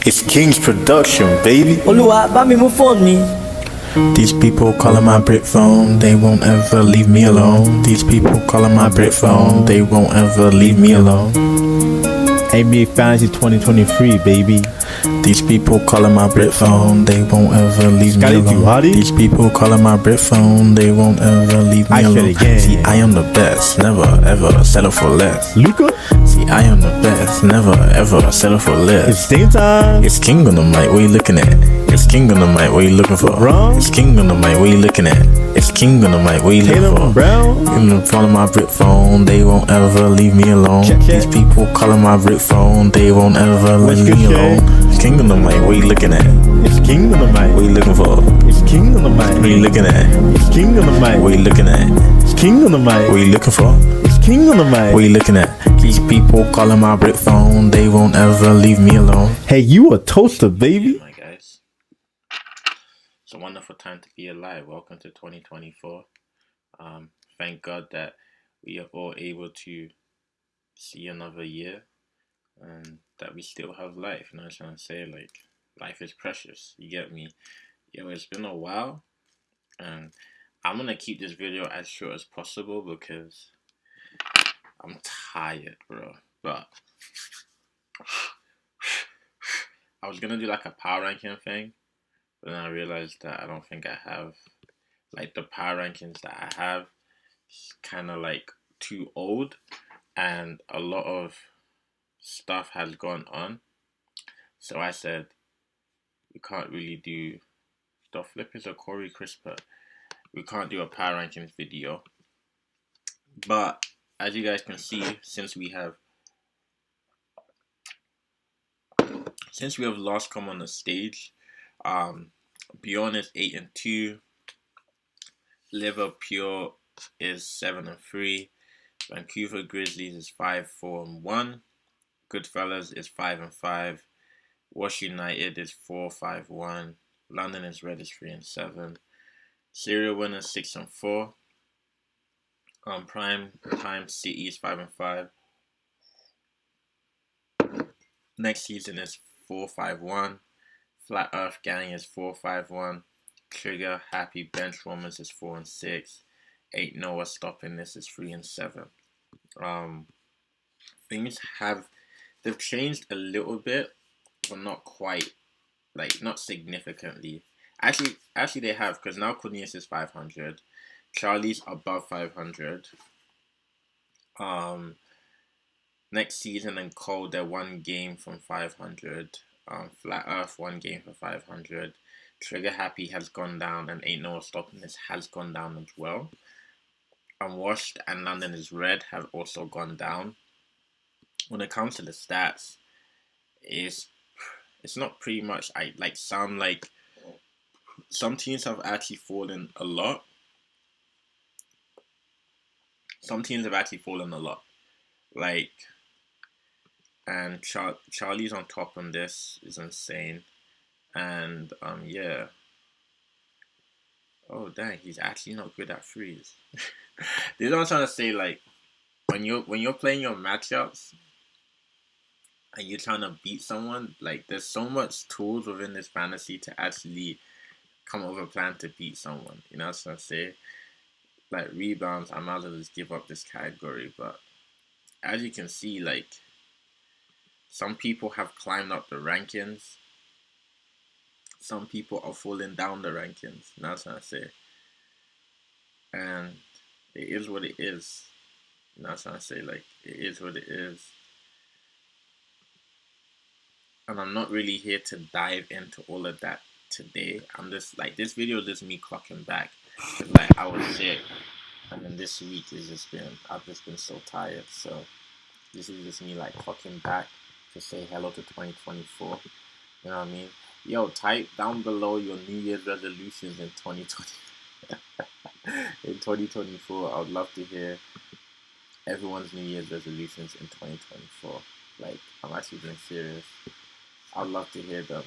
It's King's production, baby. Olúwa bá mi mú fóònù mi. These people calling my brick phone, they won't ever leave me alone. These people calling my brick phone, they won't ever leave me alone. NBA Fantasy 2023, baby. These people calling my brick phone, they won't ever leave me alone. These people calling my brick phone, they won't ever leave me alone. See, I am the best, never ever settle for less. Luca? See, I am the best, never ever settle for less. It's Dentyne. It's King on the mic, what you looking at? It's King on the mic, what you looking for? Wrong. It's King on the mic, what you looking at? It's King on the mic, what you looking for? Brown. In front of my brick phone, they won't ever leave me alone. Check. These people calling my brick phone, they won't ever leave me alone. It's King on the mic, what you looking at? It's King on the mic. What you looking for? It's King on the mic. What you looking at? It's King on the mic. What you looking at? It's King on the mic. What you looking for? It's King on the mic. What you looking at? These people calling my brick phone, they won't ever leave me alone. Hey, you a toaster, baby. Hi guys, it's a wonderful time to be alive. Welcome to 2024. Thank God that we are all able to see another year and that we still have life. You know what I'm trying to say? Like, life is precious. You get me? Yo, it's been a while and I'm gonna keep this video as short as possible because I'm tired, bro. But I was gonna do like a power ranking thing, but then I realized that I don't think I have, like, the power rankings that I have is kind of like too old and a lot of stuff has gone on. So I said we can't really do the flippers or Corey Crisper. We can't do a power rankings video. But as you guys can see, since we have last come on the stage, Bjorn is 8-2, Liverpool is 7-3, Vancouver Grizzlies is 5-4-1, Goodfellas is 5-5, Wash United is 4-5-1, London is Red is 3-7, Serial Winners 6-4, Prime Time City is 5-5. Next season is 4-5-1. Flat Earth Gang is 4-5-1. Trigger Happy Benchwarmers is 4-6. Ain't Noah Stopping This is 3-7. Things they've changed a little bit, but not quite, like, not significantly. Actually they have, because now Cornelius is 500. Charlie's above 500. Next season and Cole, they're one game from 500. Flat Earth, one game for 500. Trigger Happy has gone down, and Ain't No Stopping This has gone down as well. Unwashed and London is Red have also gone down. When it comes to the stats, it's not pretty much some teams have actually fallen a lot. Some teams have actually fallen a lot. Like, and Charlie's on top on this is insane. And yeah. Oh dang, he's actually not good at threes. This is what I'm trying to say. Like, when you're playing your matchups and you're trying to beat someone, like, there's so much tools within this fantasy to actually come up with a plan to beat someone. You know what I'm trying to say? Like, rebounds, I might as well just give up this category. But as you can see, like, some people have climbed up the rankings. Some people are falling down the rankings. You know what I'm trying to say? And it is what it is. You know what I'm trying to say? Like, it is what it is. And I'm not really here to dive into all of that today. I'm just, like, this video is just me clocking back. Like, I was sick. And then this week I've just been so tired. So this is just me, like, clocking back to say hello to 2024. You know what I mean? Yo, type down below your New Year's resolutions in 2020. In 2024, I would love to hear everyone's New Year's resolutions in 2024. Like, I'm actually being serious. I'd love to hear them.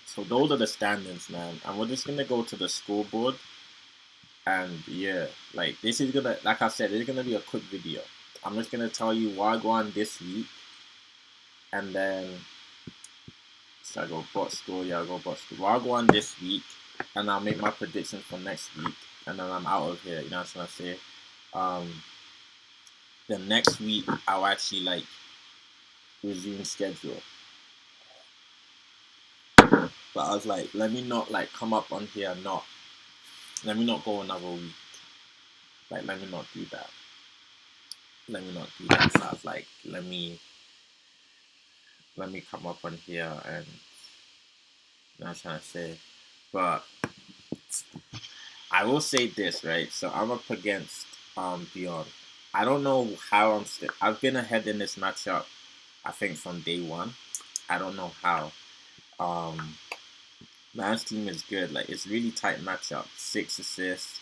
So those are the standings, man. And we're just gonna go to the scoreboard. And yeah, like, this is gonna, like I said, it's gonna be a quick video. I'm just gonna tell you what I go on this week, and then So I go bot score, yeah, I go bot score. Well, I'll go on this week, and I'll make my predictions for next week, and then I'm out of here. You know what I'm trying to say? The next week I'll actually like resume schedule. But I was like, let me not like come up on here, let me not go another week. Like, let me not do that. Let me not do that. So I was like, let me come up on here and you know what I'm trying to say. But I will say this, right? So I'm up against Beyond. I don't know how I've been ahead in this matchup, I think from day one. I don't know how. Man's team is good. Like, it's really tight matchup. 6 assists.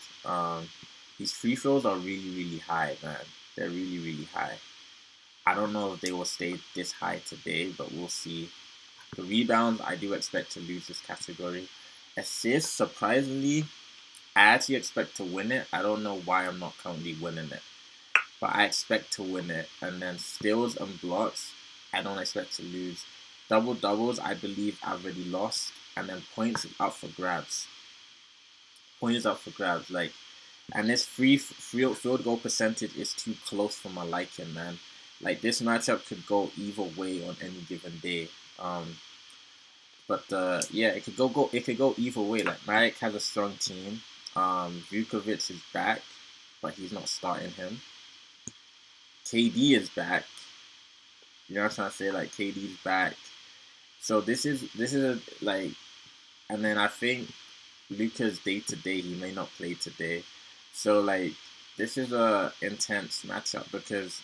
His free throws are really, really high, man. They're really, really high. I don't know if they will stay this high today, but we'll see. The rebounds, I do expect to lose this category. Assists, surprisingly, I actually expect to win it. I don't know why I'm not currently winning it, but I expect to win it. And then steals and blocks, I don't expect to lose. Double doubles, I believe I've already lost. And then points up for grabs. Points up for grabs, like, and this free field goal percentage is too close for my liking, man. Like, this matchup could go either way on any given day. But yeah, it could go either way. Like, Marek has a strong team. Vukovic is back, but he's not starting him. KD is back. You know what I'm trying to say? Like, KD's back. So this is like, and then I think Luka's day to day. He may not play today. So like, this is a intense matchup because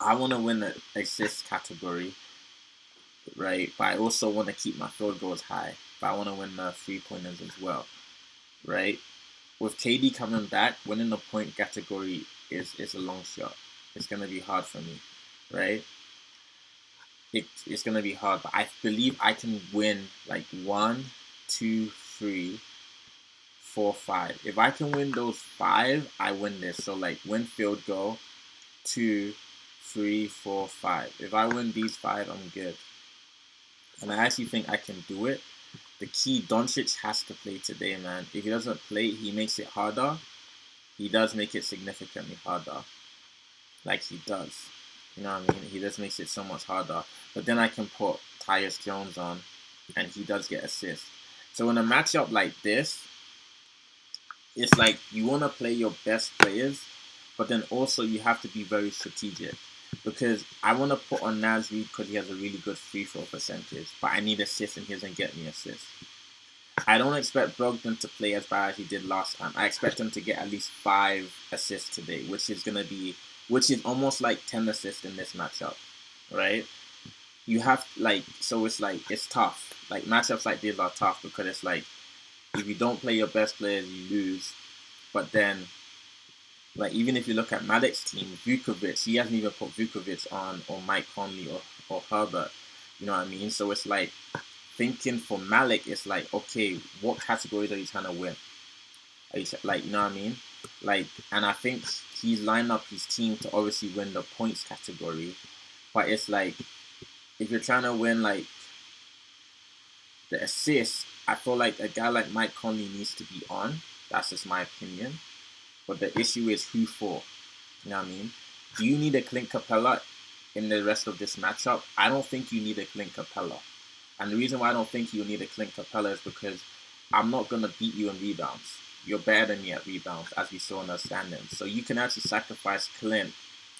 I want to win the assist category, right? But I also want to keep my field goals high. But I want to win the 3-pointers as well, right? With KD coming back, winning the point category is a long shot. It's gonna be hard for me, right? It's gonna be hard, but I believe I can win like 1, 2, 3, 4, 5. If I can win those 5, I win this. So like, win field goal, 2, 3, 4, 5. If I win these 5, I'm good. And I actually think I can do it. The key, Doncic has to play today, man. If he doesn't play, he makes it harder. He does make it significantly harder. Like, he does. You know what I mean? He just makes it so much harder. But then I can put Tyus Jones on, and he does get assists. So in a matchup like this, it's like you want to play your best players, but then also you have to be very strategic. Because I want to put on Naz Reid because he has a really good free throw percentage, but I need assists and he doesn't get me assists. I don't expect Brogdon to play as bad as he did last time. I expect him to get at least 5 assists today, which is almost like 10 assists in this matchup, right? You have, like, so it's like, it's tough. Like, matchups like these are tough because it's like, if you don't play your best players, you lose. But then, like, even if you look at Malik's team, Vukovic, he hasn't even put Vukovic on, or Mike Conley, or Herbert. You know what I mean? So it's like, thinking for Malik, it's like, okay, what categories are you trying to win? Like, you know what I mean? Like, and I think he's lined up his team to obviously win the points category. But it's like, if you're trying to win, like, the assists, I feel like a guy like Mike Conley needs to be on. That's just my opinion. But the issue is who for. You know what I mean? Do you need a Clint Capella in the rest of this matchup? I don't think you need a Clint Capella. And the reason why I don't think you need a Clint Capella is because I'm not going to beat you in rebounds. You're better than me at rebounds, as we saw in the standings. So you can actually sacrifice Clint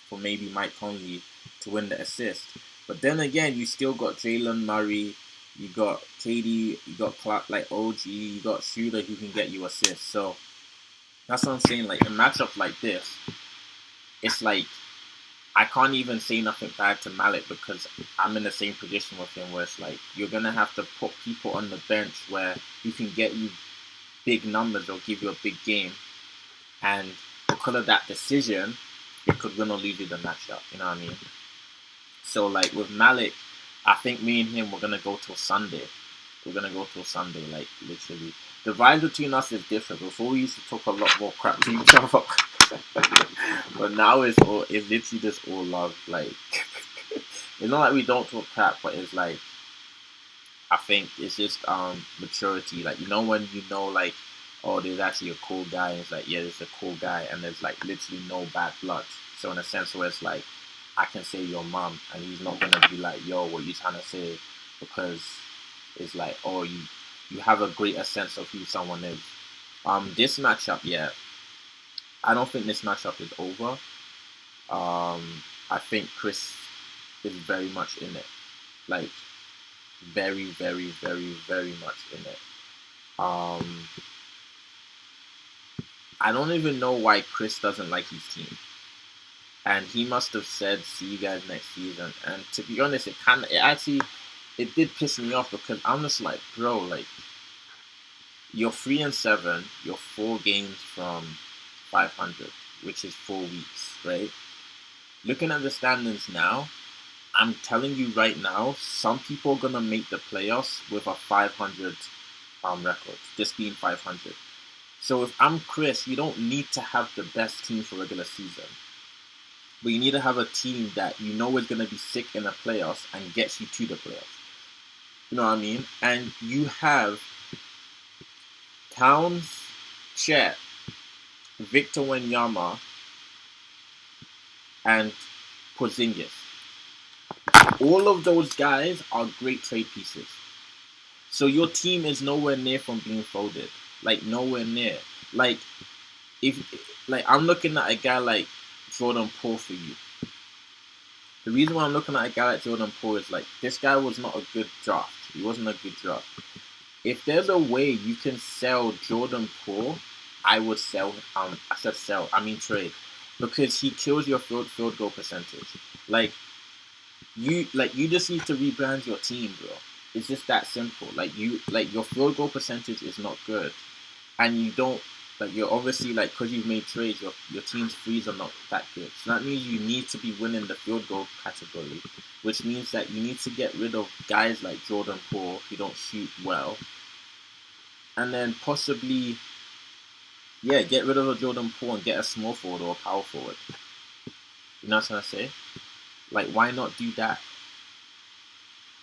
for maybe Mike Conley to win the assist. But then again, you still got Jalen Murray, you got KD, you got Clark, like OG, you got Shooter who can get you assists. So that's what I'm saying. Like, a matchup like this, it's like, I can't even say nothing bad to Malik because I'm in the same position with him where it's like, you're going to have to put people on the bench where you can get you big numbers or give you a big game. And because of that decision, it could win or lose you the matchup. You know what I mean? So, like, with Malik, I think me and him, we're going to go till Sunday. We're going to go till Sunday, like, literally. The vibe between us is different. Before, we used to talk a lot more crap to each other. But now it's literally just all love. Like, it's not like we don't talk crap, but it's like, I think it's just maturity. Like, you know, when you know, like, oh, there's actually a cool guy, and it's like, yeah, there's a cool guy, and there's like literally no bad blood. So in a sense where it's like, I can say your mom, and he's not gonna be like, yo, what you trying to say, because it's like, oh, you have a greater sense of who someone is. This matchup, yeah, I don't think this matchup is over. I think Chris is very much in it, like very, very, very, very much in it. I don't even know why Chris doesn't like his team, and he must have said, "See you guys next season." And to be honest, it did piss me off because I'm just like, bro, like you're 3-7, you're 4 games from 500, which is 4 weeks, right? Looking at the standings now, I'm telling you right now, some people are gonna make the playoffs with a 500 record, just being 500. So if I'm Chris, you don't need to have the best team for regular season, but you need to have a team that you know is gonna be sick in the playoffs and gets you to the playoffs. You know what I mean? And you have Towns, Chet, Victor Wanyama, and Porzingis. All of those guys are great trade pieces. So your team is nowhere near from being folded. Like nowhere near. Like if like I'm looking at a guy like Jordan Poole for you. The reason why I'm looking at a guy like Jordan Poole is like this guy was not a good draft. He wasn't a good draft. If there's a way you can sell Jordan Poole, I would sell. I said sell. I mean trade, because he kills your field goal percentage. You just need to rebrand your team, bro. It's just that simple. Like your field goal percentage is not good, and you don't like you're obviously like because you've made trades, your team's threes are not that good. So that means you need to be winning the field goal category, which means that you need to get rid of guys like Jordan Poole who don't shoot well, and then possibly get rid of a Jordan Poole and get a small forward or a power forward. You know what I'm trying to say? Like, why not do that?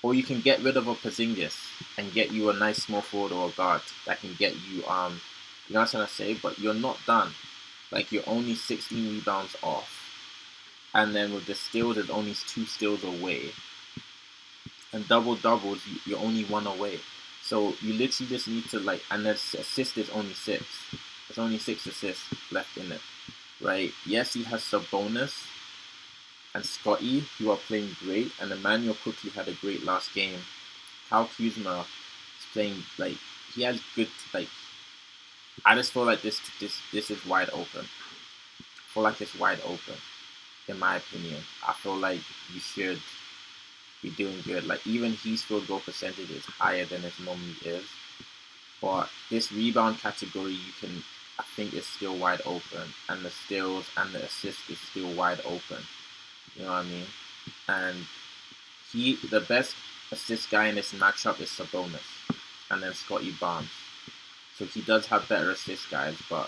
Or you can get rid of a Porzingis and get you a nice small forward or a guard that can get you, you know what I'm trying to say? But you're not done. Like, you're only 16 rebounds off. And then with the steals, there's only 2 steals away. And double doubles, you're only 1 away. So you literally just need to and the assist is only 6. There's only 6 assists left in it, right? Yes, he has Sabonis and Scotty, who are playing great, and Emmanuel quickly had a great last game. Kyle Kuzma is playing he has good I just feel like this is wide open. I feel like it's wide open, in my opinion. I feel like you should be doing good. Like even his field goal percentage is higher than it normally is. But this rebound category I think is still wide open. And the steals and the assists is still wide open. You know what I mean? And the best assist guy in this matchup is Sabonis. And then Scotty Barnes. So he does have better assist guys, but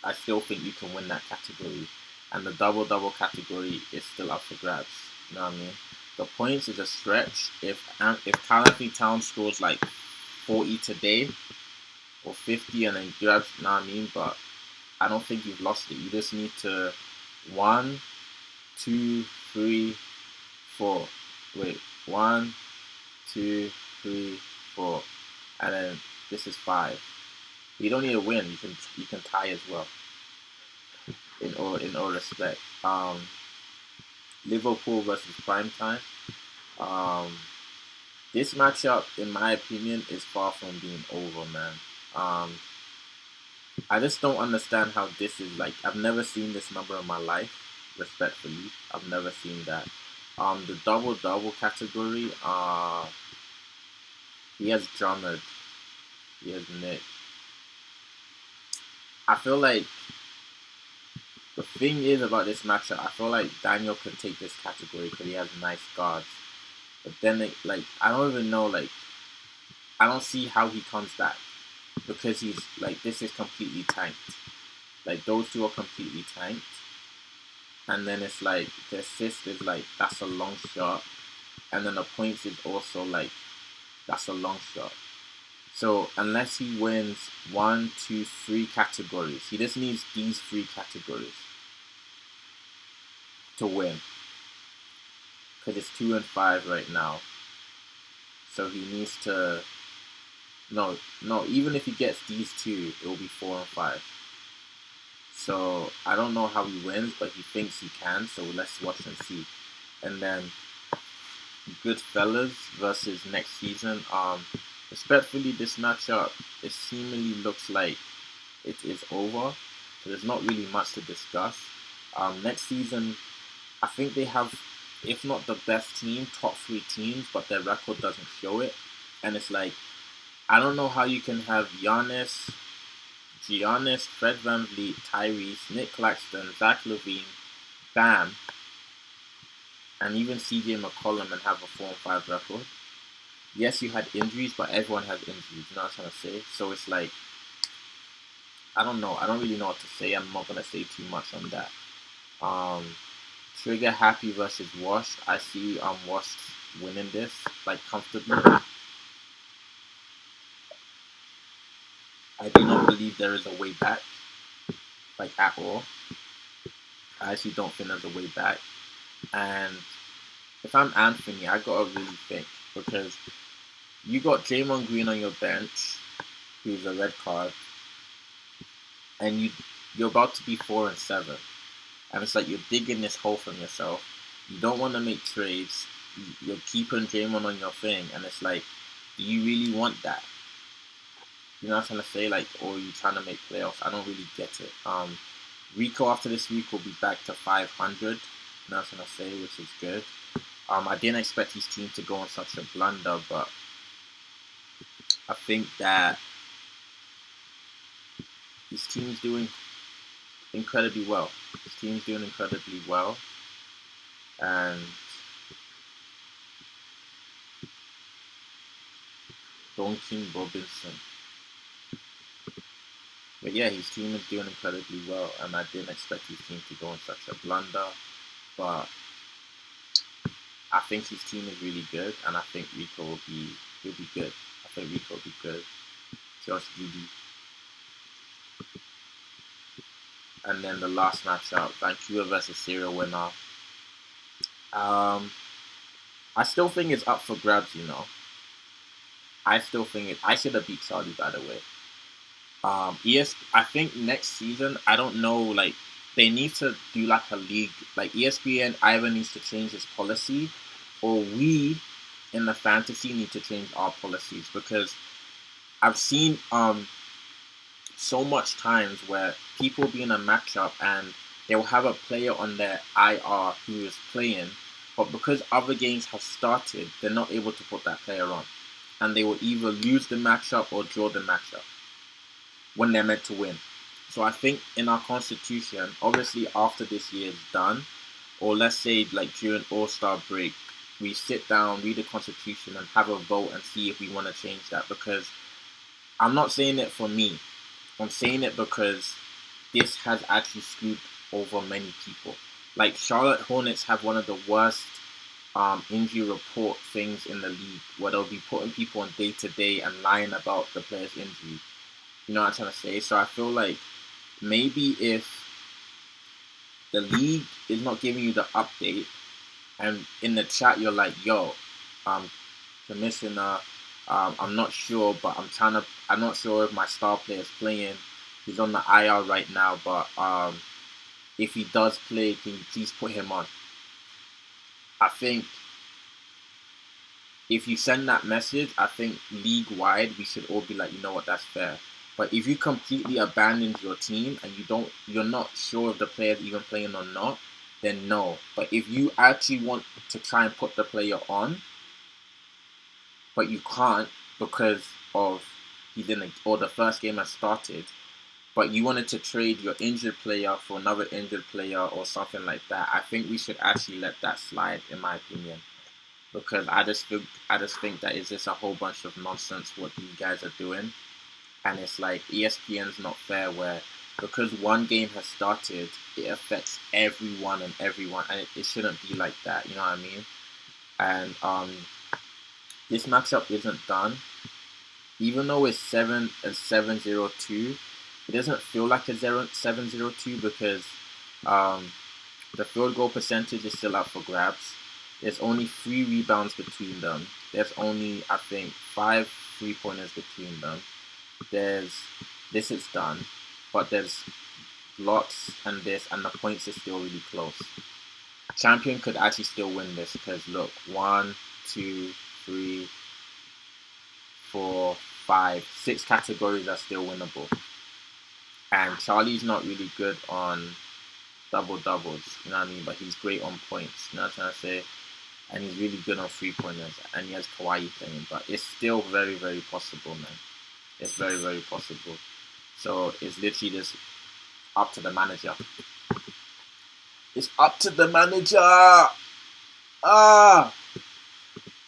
I still think you can win that category. And the double-double category is still up for grabs. You know what I mean? The points is a stretch. If Karl Anthony Towns scores 40 today or 50 and then grabs, you know what I mean? But I don't think you've lost it. You just need to 1, 2, 3, 4. Wait, 1, 2, 3, 4, and then this is 5. You don't need to win. You can tie as well. In all respect, Liverpool versus Primetime. This matchup, in my opinion, is far from being over, man. I just don't understand how this is I've never seen this number in my life. Respectfully, I've never seen that. The double-double category, he has Drummond, he has Nick. I feel like the thing is about this matchup, I feel like Daniel could take this category because he has nice guards. But then, I don't even know, I don't see how he comes back because he's this is completely tanked. Those two are completely tanked. And then it's the assist is that's a long shot. And then the points is also That's a long shot. So unless he wins 1, 2, 3 categories, he just needs these 3 categories to win. Because it's 2 and 5 right now. So he needs to... No, even if he gets these 2, it will be 4 and 5. So I don't know how he wins, but he thinks he can. So let's watch and see. And then Goodfellas versus next season. Respectfully, this matchup, it seemingly looks like it is over. So there's not really much to discuss. Next season, I think they have, if not the best team, top 3 teams, but their record doesn't show it. And it's like, I don't know how you can have Giannis, Fred VanVleet, Tyrese, Nick Claxton, Zach LaVine, Bam, and even CJ McCollum and have a 4 and 5 record. Yes, you had injuries, but everyone has injuries. You know what I'm trying to say? So it's like, I don't know. I don't really know what to say. I'm not gonna say too much on that. Trigger Happy versus Washed. I see Washed winning this like comfortably. I do not believe there is a way back, like at all. I actually don't think there's a way back. And if I'm Anthony, I gotta really think, because you got Draymond Green on your bench, who's a red card, and you're about to be 4 and 7, and it's like you're digging this hole from yourself. You don't want to make trades. You're keeping Draymond on your thing, and it's like, do you really want that? You know what I'm trying to say? Like, or are you trying to make playoffs? I don't really get it. Rico after this week will be back to 500. You know what I'm trying to say, which is good. I didn't expect his team to go on such a blunder, but I think that his team's doing incredibly well. His team's doing incredibly well, and Duncan Robinson. But yeah, his team is doing incredibly well, and I didn't expect his team to go on such a blunder. But I think his team is really good, and I think Rico will be good. I think Rico will be good. Josh Giddey. And then the last matchup, Vancouver versus serial winner. I still think it's up for grabs, you know. I still think I should have beat Charlie, by the way. I think next season, I don't know, like, they need to do like a league, like ESPN either needs to change its policy, or we in the fantasy need to change our policies, because I've seen so much times where people be in a matchup and they will have a player on their IR who is playing, but because other games have started, they're not able to put that player on, and they will either lose the matchup or draw the matchup when they're meant to win. So I think in our constitution, obviously after this year is done, or let's say like during All-Star break, we sit down, read the constitution, and have a vote and see if we want to change that. Because I'm not saying it for me. I'm saying it because this has actually screwed over many people. Like, Charlotte Hornets have one of the worst injury report things in the league, where they'll be putting people on day-to-day and lying about the player's injury. You know what I'm trying to say? So I feel like maybe if the league is not giving you the update, and in the chat you're like, yo, commissioner, I'm not sure, but I'm not sure if my star player is playing. He's on the IR right now, but if he does play, can you please put him on? I think if you send that message, I think league-wide we should all be like, you know what, that's fair. But if you completely abandon your team and you're not sure if the player's even playing or not, then no. But if you actually want to try and put the player on, but you can't because of or the first game has started, but you wanted to trade your injured player for another injured player or something like that, I think we should actually let that slide, in my opinion. Because I just think that it's just a whole bunch of nonsense what these guys are doing. And it's like ESPN's not fair, where because one game has started, it affects everyone, and it shouldn't be like that, you know what I mean? And this matchup isn't done. Even though it's 7-2, it doesn't feel like a 7-2 because the field goal percentage is still up for grabs. There's only 3 rebounds between them. There's only, I think, 5 3-pointers between them. This is done, but there's blocks and this, and the points is still really close. Champion could actually still win this because look, 1, 2, 3, 4, 5, 6 categories are still winnable. And Charlie's not really good on double-doubles, you know what I mean? But he's great on points, you know what I'm trying to say? And he's really good on 3-pointers, and he has Kawhi playing. But it's still very, very possible, man. It's very, very possible. So it's literally just up to the manager. It's up to the manager!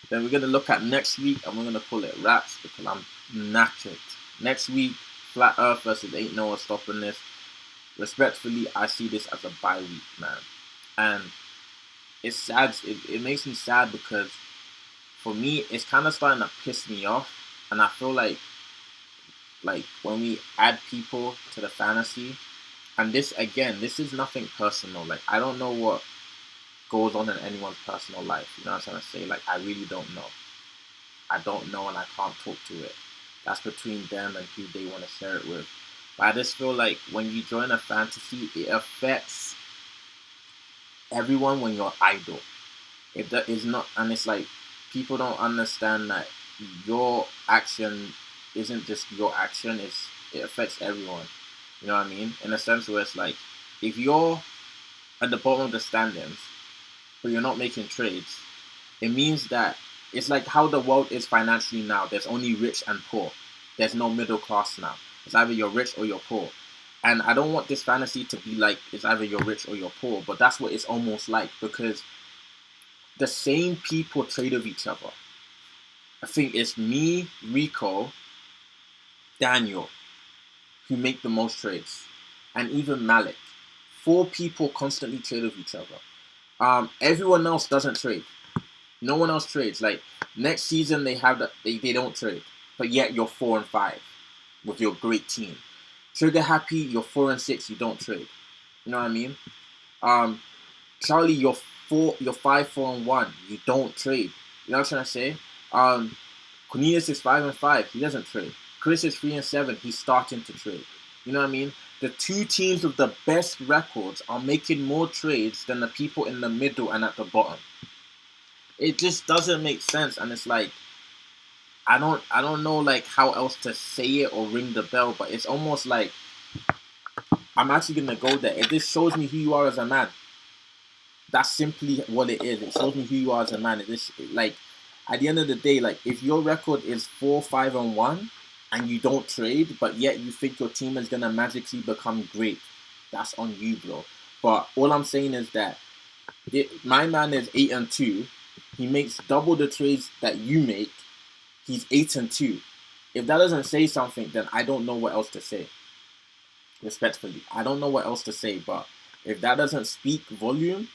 Then we're going to look at next week, and we're going to call it wraps because I'm knackered. Next week, Flat Earth versus Ain't No One Stopping This. Respectfully, I see this as a bye week, man. And it's sad. It makes me sad because for me, it's kind of starting to piss me off. And I feel like when we add people to the fantasy, and this, again, this is nothing personal. Like, I don't know what goes on in anyone's personal life. You know what I'm trying to say? Like, I really don't know. I don't know, and I can't talk to it. That's between them and who they want to share it with. But I just feel like when you join a fantasy, it affects everyone when you're idle. If that is not, and it's like people don't understand that your action isn't just your action, it affects everyone. You know what I mean? In a sense where it's like, if you're at the bottom of the standings, but you're not making trades, it means that it's like how the world is financially now. There's only rich and poor. There's no middle class now. It's either you're rich or you're poor. And I don't want this fantasy to be like it's either you're rich or you're poor, but that's what it's almost like because the same people trade with each other. I think it's me, Rico, Daniel, who make the most trades, and even Malik. 4 people constantly trade with each other. Everyone else doesn't trade. No one else trades. Like next season, they don't trade, but yet you're 4 and 5 with your great team. Trigger happy, you're 4 and 6. You don't trade. You know what I mean? Charlie, you're 5, 4 and 1. You don't trade. You know what I'm trying to say? Cornelius is 5 and 5. He doesn't trade. Chris is 3 and 7. He's starting to trade. You know what I mean? The 2 teams with the best records are making more trades than the people in the middle and at the bottom. It just doesn't make sense, and it's like I don't know like how else to say it or ring the bell, but it's almost like I'm actually gonna go there. If this shows me who you are as a man, that's simply what it is. It shows me who you are as a man. Like at the end of the day, like if your record is 4, 5 and 1 and you don't trade, but yet you think your team is gonna magically become great, that's on you, bro. But all I'm saying is that my man is 8 and 2. He makes double the trades that you make. He's 8 and 2. If that doesn't say something, then I don't know what else to say. Respectfully, I don't know what else to say. But if that doesn't speak volume,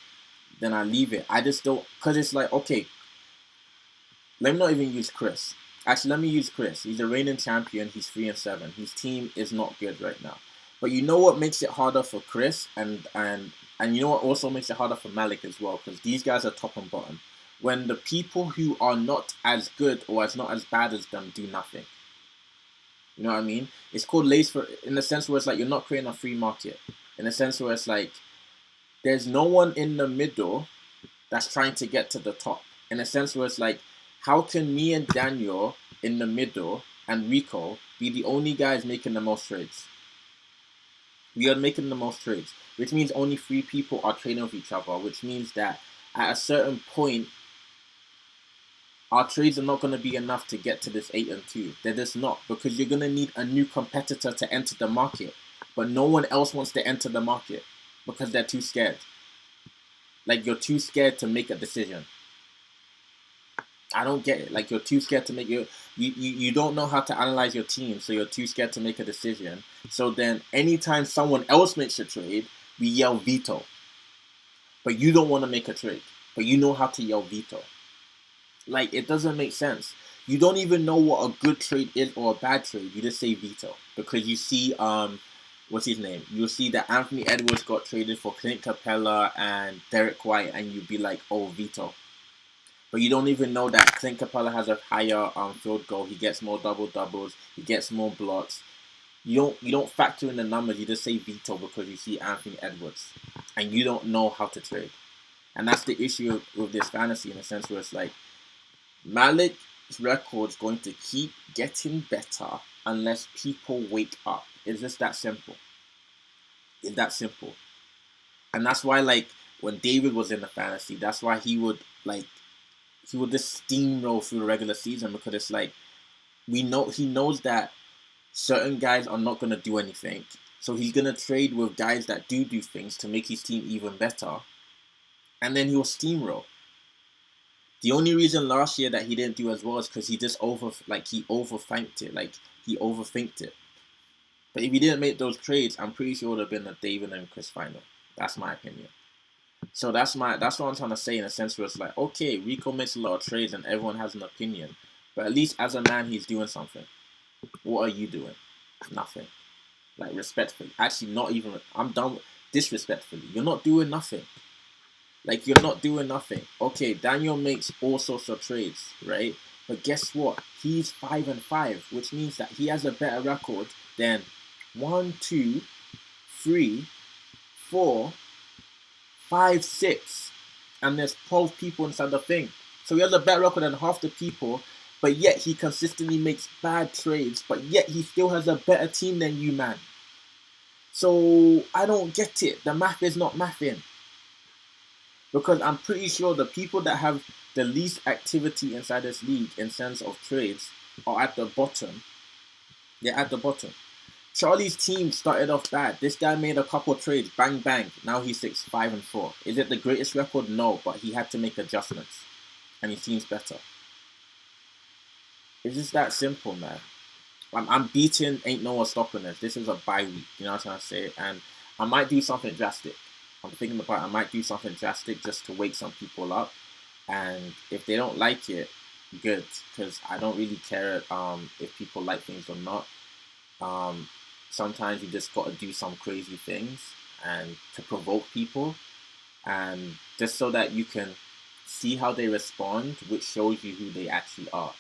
then I leave it. I just don't, because it's like, okay, let me not even use Chris. Actually, let me use Chris. He's a reigning champion. He's 3 and 7. His team is not good right now. But you know what makes it harder for Chris, and you know what also makes it harder for Malik as well, because these guys are top and bottom. When the people who are not as good or not as bad as them do nothing. You know what I mean? It's called lace in the sense where it's like you're not creating a free market. In the sense where it's like there's no one in the middle that's trying to get to the top. In a sense where it's like, how can me and Daniel in the middle and Rico be the only guys making the most trades? We are making the most trades, which means only 3 people are trading with each other, which means that at a certain point, our trades are not going to be enough to get to this 8 and 2. They're just not, because you're going to need a new competitor to enter the market. But no one else wants to enter the market because they're too scared. Like, you're too scared to make a decision. I don't get it. Like, you're too scared to make you don't know how to analyze your team, so you're too scared to make a decision. So then anytime someone else makes a trade, we yell veto. But you don't want to make a trade. But you know how to yell veto. Like, it doesn't make sense. You don't even know what a good trade is or a bad trade. You just say veto because you see what's his name? You'll see that Anthony Edwards got traded for Clint Capella and Derek White, and you'd be like, oh, veto. But you don't even know that Clint Capella has a higher field goal. He gets more double doubles. He gets more blocks. You don't factor in the numbers. You just say veto because you see Anthony Edwards, and you don't know how to trade. And that's the issue with this fantasy in a sense where it's like Malik's record's going to keep getting better unless people wake up. It's just that simple. It's that simple. And that's why, like, when David was in the fantasy, that's why he would just steamroll through the regular season because it's like he knows that certain guys are not going to do anything. So he's going to trade with guys that do things to make his team even better. And then he'll steamroll. The only reason last year that he didn't do as well is because he just overthinked it. Like, he overthinked it. But if he didn't make those trades, I'm pretty sure it would have been a David and Chris final. That's my opinion. So that's what I'm trying to say in a sense where it's like, okay, Rico makes a lot of trades and everyone has an opinion. But at least as a man, he's doing something. What are you doing? Nothing. Like, respectfully. Actually, not even. I'm done. Disrespectfully. You're not doing nothing. Like, you're not doing nothing. Okay, Daniel makes all sorts of trades, right? But guess what? He's 5-5, which means that he has a better record than 1, 2, 3, 4, 5, 6. And there's 12 people inside the thing. So he has a better record than half the people, but yet he consistently makes bad trades, but yet he still has a better team than you, man. So I don't get it. The math is not mathing. Because I'm pretty sure the people that have the least activity inside this league in sense of trades are at the bottom. They're at the bottom. Charlie's team started off bad. This guy made a couple trades. Bang, bang. Now he's 5-4. Is it the greatest record? No, but he had to make adjustments. And his team's better. It's just that simple, man. I'm beating, ain't no one stopping us. This is a bye week. You know what I'm trying to say? And I might do something drastic. I'm thinking about I might do something drastic just to wake some people up. And if they don't like it, good. Because I don't really care if people like things or not. Sometimes you just got to do some crazy things and to provoke people. And just so that you can see how they respond, which shows you who they actually are.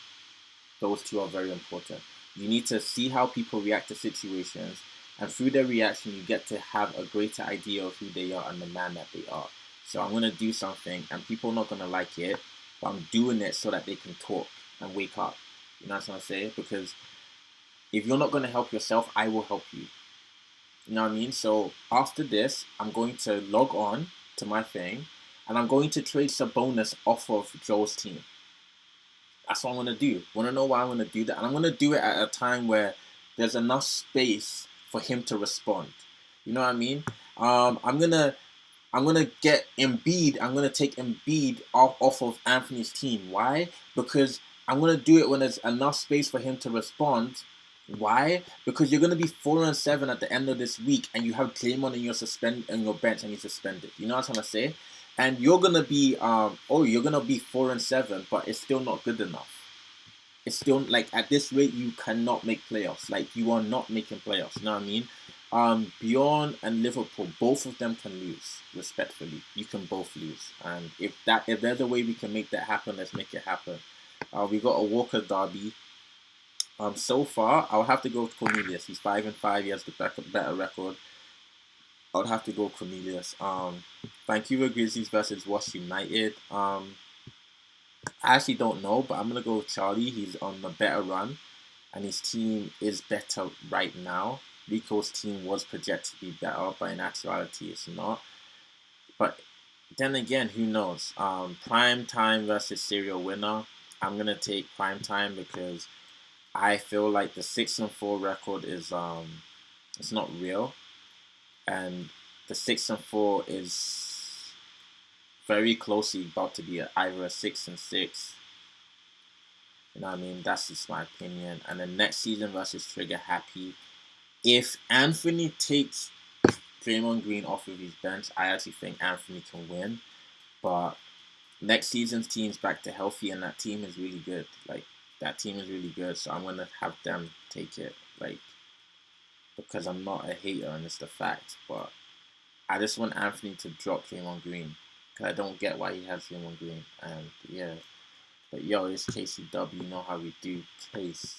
Those two are very important. You need to see how people react to situations. And through their reaction, you get to have a greater idea of who they are and the man that they are. So I'm going to do something, and people are not going to like it, but I'm doing it so that they can talk and wake up. You know what I'm trying to say? Because if you're not going to help yourself, I will help you. You know what I mean? So after this, I'm going to log on to my thing, and I'm going to trade Sabonis off of Joe's team. That's what I'm going to do. Want to know why I'm going to do that? And I'm going to do it at a time where there's enough space for him to respond. You know what I mean? I'm gonna get Embiid. I'm gonna take Embiid off of Anthony's team. Why? Because I'm gonna do it when there's enough space for him to respond. Why? Because you're gonna be 4-7 at the end of this week, and you have Draymond in your bench, and he's suspended. You know what I'm trying to say? And you're gonna be you're gonna be 4-7, but it's still not good enough. It's still, like, at this rate, you cannot make playoffs. Like, you are not making playoffs. You know what I mean? Bjorn and Liverpool, both of them can lose, respectfully. You can both lose. And if there's a way we can make that happen, let's make it happen. We got a Walker derby. So far, I'll have to go with Cornelius. He's 5-5. He has the better record. I would have to go Cornelius. Vancouver Grizzlies versus Wash United. I actually don't know, but I'm going to go with Charlie. He's on the better run, and his team is better right now. Rico's team was projected to be better, but in actuality, it's not. But then again, who knows? Prime time versus serial winner. I'm going to take prime time because I feel like the 6-4 record is it's not real. And the 6-4 is very closely about to be either a 6-6. You know what I mean? That's just my opinion. And then next season versus Trigger Happy. If Anthony takes Draymond Green off of his bench, I actually think Anthony can win. But next season's team's back to healthy, and that team is really good. Like that team is really good, so I'm gonna have them take it. Like because I'm not a hater and it's the fact, but I just want Anthony to drop Draymond Green because I don't get why he has Draymond Green. And yeah, but yo, it's Casey W. You know how we do. Case.